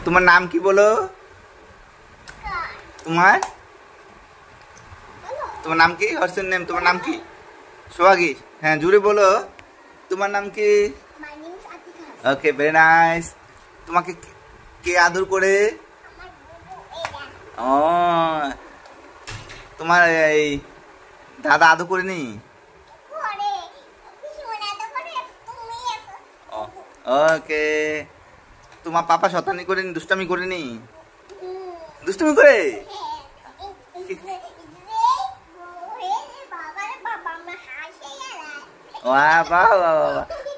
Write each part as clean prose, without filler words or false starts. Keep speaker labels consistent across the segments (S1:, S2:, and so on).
S1: তোমার নাম কি বলো? তোমার তোমার নাম কি? What's your name? তোমার নাম কি? সোহাগী। হ্যাঁ, জুড়ে বলো। তোমার নাম কি? ওকে, ভেরি নাইস। তোমাকে কে আদর করে? ও, তোমার এই দাদা আদর করেনি? ওকে। তোমার পাপা শতানি করেনি, দুষ্টামি করেনি? দুষ্টামি করে?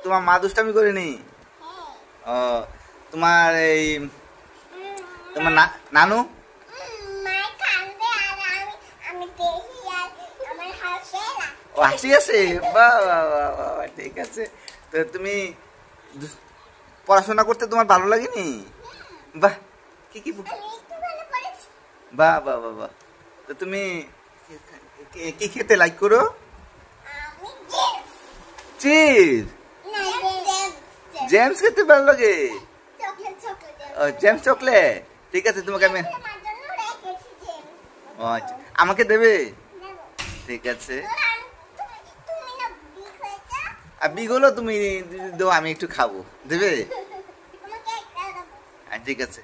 S1: তোমার মা দুষ্টামি করেনি? ও, তোমার এই তোমার নানু? ও, হাসি আছে। বাহ, ঠিক আছে। তো তুমি পড়াশোনা করতে তোমার ভালো লাগেনি? বাহ, কি বাহ বাহ বাহ বাহ। তো তুমি কি খেতে লাইক করো? চিজ, জেমস খেতে ভালো লাগে? জেমস চকলেট, ঠিক আছে। তোমাকে আমি আচ্ছা, আমাকে দেবে? ঠিক আছে। আর বিগুলো তুমি দাও, আমি একটু খাবো, দেবে? ঠিক আছে।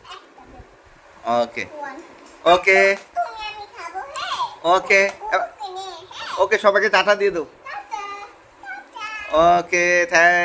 S1: ওকে ওকে ওকে ওকে, সবাইকে টাটা দিয়ে দাও। ওকে, থ্যাংক